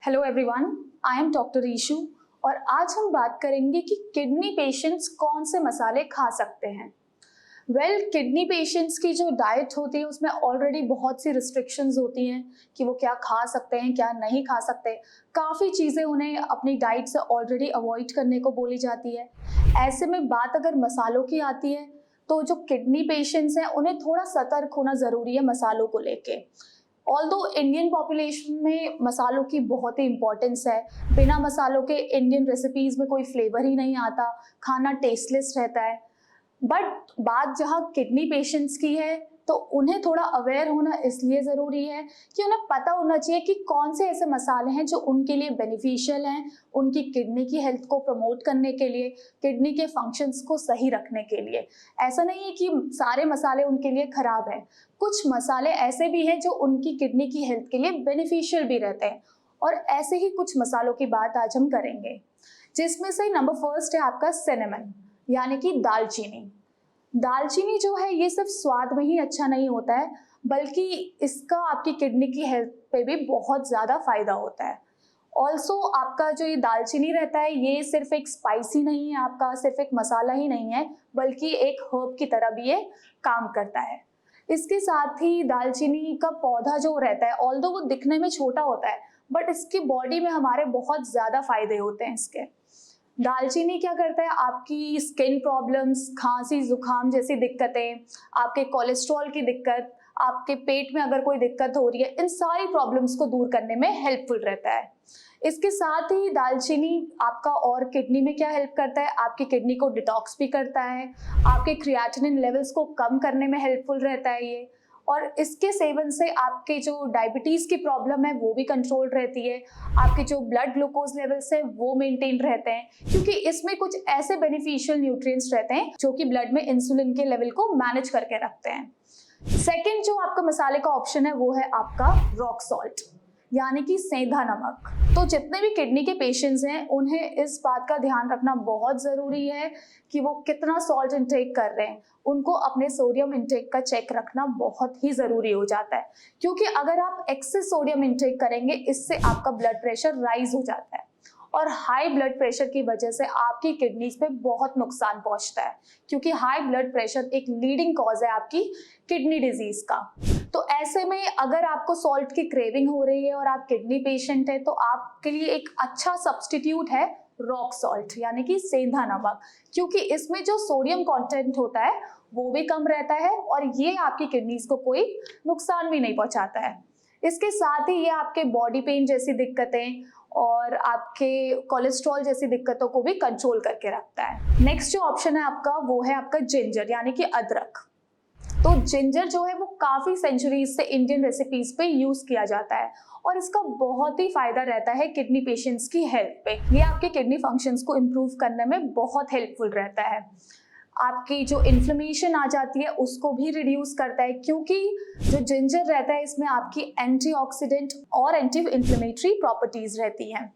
Hello everyone, I am doctor Ishu और आज हम बात करेंगे कि किडनी पेशेंट्स कौन से मसाले खा सकते हैं। किडनी पेशेंट्स की जो डाइट होती है उसमें ऑलरेडी बहुत सी रिस्ट्रिक्शंस होती हैं कि वो क्या खा सकते हैं क्या नहीं खा सकते। काफ़ी चीज़ें उन्हें अपनी डाइट से ऑलरेडी अवॉइड करने को बोली जाती है। ऐसे में बात अगर मसालों की आती है तो जो किडनी पेशेंट्स हैं उन्हें थोड़ा सतर्क होना ज़रूरी है मसालों को लेके। ऑल्दो इंडियन पॉपुलेशन में मसालों की बहुत ही इंपॉर्टेंस है। बिना मसालों के इंडियन रेसिपीज़ में कोई फ्लेवर ही नहीं आता, खाना टेस्टलेस रहता है। बट बात जहाँ किडनी पेशेंट्स की है तो उन्हें थोड़ा अवेयर होना इसलिए ज़रूरी है कि उन्हें पता होना चाहिए कि कौन से ऐसे मसाले हैं जो उनके लिए बेनिफिशियल हैं, उनकी किडनी की हेल्थ को प्रमोट करने के लिए, किडनी के फंक्शंस को सही रखने के लिए। ऐसा नहीं है कि सारे मसाले उनके लिए ख़राब हैं, कुछ मसाले ऐसे भी हैं जो उनकी किडनी की हेल्थ के लिए बेनिफिशियल भी रहते हैं। और ऐसे ही कुछ मसालों की बात आज हम करेंगे, जिसमें से नंबर फर्स्ट है आपका सिनेमन यानी कि दालचीनी। दालचीनी जो है ये सिर्फ स्वाद में ही अच्छा नहीं होता है, बल्कि इसका आपकी किडनी की हेल्थ पे भी बहुत ज़्यादा फायदा होता है। ऑल्सो आपका जो ये दालचीनी रहता है ये सिर्फ एक स्पाइसी नहीं है, आपका सिर्फ एक मसाला ही नहीं है, बल्कि एक हर्ब की तरह भी ये काम करता है। इसके साथ ही दालचीनी का पौधा जो रहता है, ऑल्दो वो दिखने में छोटा होता है, बट इसकी बॉडी में हमारे बहुत ज़्यादा फायदे होते हैं इसके। दालचीनी क्या करता है, आपकी स्किन प्रॉब्लम्स, खांसी जुकाम जैसी दिक्कतें, आपके कोलेस्ट्रॉल की दिक्कत, आपके पेट में अगर कोई दिक्कत हो रही है, इन सारी प्रॉब्लम्स को दूर करने में हेल्पफुल रहता है। इसके साथ ही दालचीनी आपका और किडनी में क्या हेल्प करता है, आपकी किडनी को डिटॉक्स भी करता है, आपके क्रिएटिनिन लेवल्स को कम करने में हेल्पफुल रहता है ये। और इसके सेवन से आपके जो डायबिटीज़ की प्रॉब्लम है वो भी कंट्रोल रहती है, आपके जो ब्लड ग्लूकोज लेवल्स है वो मेंटेन रहते हैं, क्योंकि इसमें कुछ ऐसे बेनिफिशियल न्यूट्रिएंट्स रहते हैं जो कि ब्लड में इंसुलिन के लेवल को मैनेज करके रखते हैं। सेकेंड जो आपका मसाले का ऑप्शन है वो है आपका रॉक सॉल्ट यानी कि सेंधा नमक। तो जितने भी किडनी के पेशेंट्स हैं उन्हें इस बात का ध्यान रखना बहुत ज़रूरी है कि वो कितना सॉल्ट इंटेक कर रहे हैं। उनको अपने सोडियम इंटेक का चेक रखना बहुत ही ज़रूरी हो जाता है, क्योंकि अगर आप एक्सेस सोडियम इंटेक करेंगे इससे आपका ब्लड प्रेशर राइज हो जाता है और हाई ब्लड प्रेशर की वजह से आपकी किडनीज पे बहुत नुकसान पहुंचता है, क्योंकि हाई ब्लड प्रेशर एक लीडिंग कॉज है आपकी किडनी डिजीज का। तो ऐसे में अगर आपको सॉल्ट की क्रेविंग हो रही है और आप किडनी पेशेंट है तो आपके लिए एक अच्छा सब्स्टिट्यूट है रॉक सॉल्ट यानी कि सेंधा नमक, क्योंकि इसमें जो सोडियम कंटेंट होता है वो भी कम रहता है और ये आपकी किडनीज को कोई नुकसान भी नहीं पहुंचाता है। इसके साथ ही ये आपके बॉडी पेन जैसी दिक्कतें और आपके कोलेस्ट्रॉल जैसी दिक्कतों को भी कंट्रोल करके रखता है। नेक्स्ट जो ऑप्शन है आपका वो है आपका जिंजर यानी कि अदरक। तो जिंजर जो है वो काफ़ी सेंचुरीज से इंडियन रेसिपीज पे यूज़ किया जाता है और इसका बहुत ही फायदा रहता है किडनी पेशेंट्स की हेल्थ पे। ये आपके किडनी फंक्शंस को इम्प्रूव करने में बहुत हेल्पफुल रहता है। आपकी जो इन्फ्लेमेशन आ जाती है उसको भी रिड्यूस करता है, क्योंकि जो जिंजर रहता है इसमें आपकी एंटीऑक्सीडेंट और एंटी इन्फ्लेमेटरी प्रॉपर्टीज रहती हैं।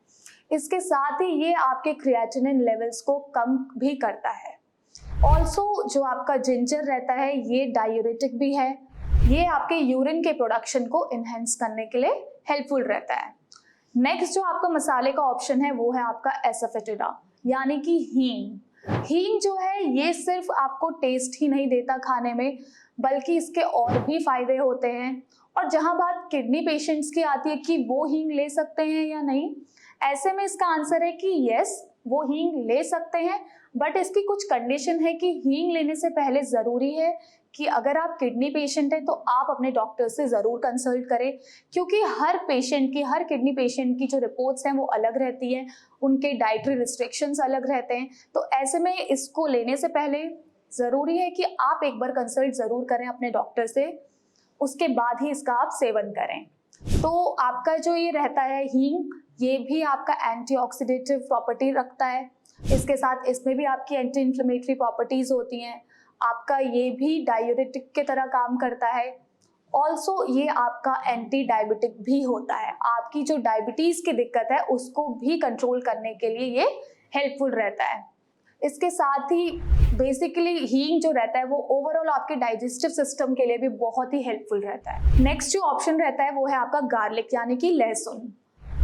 इसके साथ ही ये आपके क्रिएटिनिन लेवल्स को कम भी करता है। ऑल्सो जो आपका जिंजर रहता है ये डायूरेटिक भी है, ये आपके यूरिन के प्रोडक्शन को इनहेंस करने के लिए हेल्पफुल रहता है। नेक्स्ट जो आपका मसाले का ऑप्शन है वो है आपका एसाफेटिडा यानी कि हींग। हींग जो है ये सिर्फ आपको टेस्ट ही नहीं देता खाने में, बल्कि इसके और भी फायदे होते हैं। और जहां बात किडनी पेशेंट्स की आती है कि वो हींग ले सकते हैं या नहीं, ऐसे में इसका आंसर है कि यस वो हींग ले सकते हैं, बट इसकी कुछ कंडीशन है कि हींग लेने से पहले ज़रूरी है कि अगर आप किडनी पेशेंट हैं तो आप अपने डॉक्टर से ज़रूर कंसल्ट करें, क्योंकि हर किडनी पेशेंट की जो रिपोर्ट्स हैं वो अलग रहती हैं, उनके डाइटरी रिस्ट्रिक्शंस अलग रहते हैं। तो ऐसे में इसको लेने से पहले ज़रूरी है कि आप एक बार कंसल्ट ज़रूर करें अपने डॉक्टर से, उसके बाद ही इसका आप सेवन करें। तो आपका जो ये रहता है हींग, ये भी आपका एंटीऑक्सीडेटिव प्रॉपर्टी रखता है, इसके साथ इसमें भी आपकी एंटी इन्फ्लेमेटरी प्रॉपर्टीज़ होती हैं। आपका ये भी डायूरेटिक के तरह काम करता है। ऑल्सो ये आपका एंटी डायबिटिक भी होता है, आपकी जो डायबिटीज़ की दिक्कत है उसको भी कंट्रोल करने के लिए ये हेल्पफुल रहता है। इसके साथ ही बेसिकली हींग जो रहता है वो ओवरऑल आपके डाइजेस्टिव सिस्टम के लिए भी बहुत ही हेल्पफुल रहता है। नेक्स्ट जो ऑप्शन रहता है वो है आपका गार्लिक यानी कि लहसुन।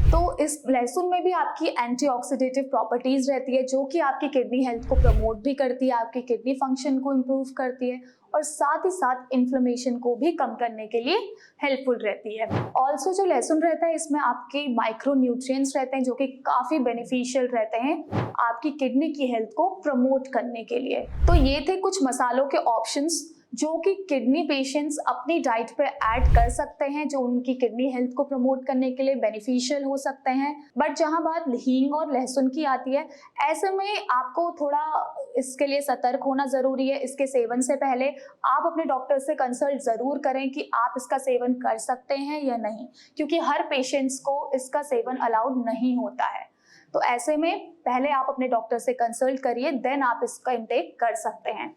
तो इस लहसुन में भी आपकी एंटीऑक्सीडेटिव प्रॉपर्टीज रहती है जो कि आपकी किडनी हेल्थ को प्रमोट भी करती है, आपकी किडनी फंक्शन को इम्प्रूव करती है और साथ ही साथ इन्फ्लेमेशन को भी कम करने के लिए हेल्पफुल रहती है। ऑल्सो जो लहसुन रहता है इसमें आपके माइक्रो न्यूट्रिएंट्स रहते हैं जो कि काफ़ी बेनिफिशियल रहते हैं आपकी किडनी की हेल्थ को प्रमोट करने के लिए। तो ये थे कुछ मसालों के ऑप्शंस जो कि किडनी पेशेंट्स अपनी डाइट पे ऐड कर सकते हैं, जो उनकी किडनी हेल्थ को प्रमोट करने के लिए बेनिफिशियल हो सकते हैं। बट जहां बात हींग और लहसुन की आती है, ऐसे में आपको थोड़ा इसके लिए सतर्क होना ज़रूरी है। इसके सेवन से पहले आप अपने डॉक्टर से कंसल्ट ज़रूर करें कि आप इसका सेवन कर सकते हैं या नहीं, क्योंकि हर पेशेंट्स को इसका सेवन अलाउड नहीं होता है। तो ऐसे में पहले आप अपने डॉक्टर से कंसल्ट करिए, देन आप इसका इंटेक कर सकते हैं।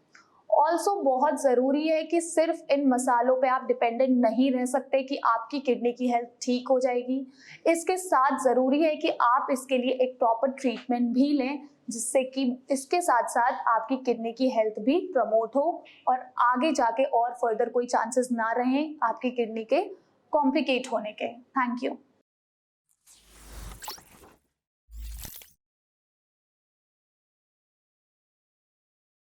ऑल्सो बहुत ज़रूरी है कि सिर्फ इन मसालों पे आप डिपेंडेंट नहीं रह सकते कि आपकी किडनी की हेल्थ ठीक हो जाएगी। इसके साथ ज़रूरी है कि आप इसके लिए एक प्रॉपर ट्रीटमेंट भी लें, जिससे कि इसके साथ साथ आपकी किडनी की हेल्थ भी प्रमोट हो और आगे जाके और फर्दर कोई चांसेस ना रहें आपकी किडनी के कॉम्प्लिकेट होने के। Thank you.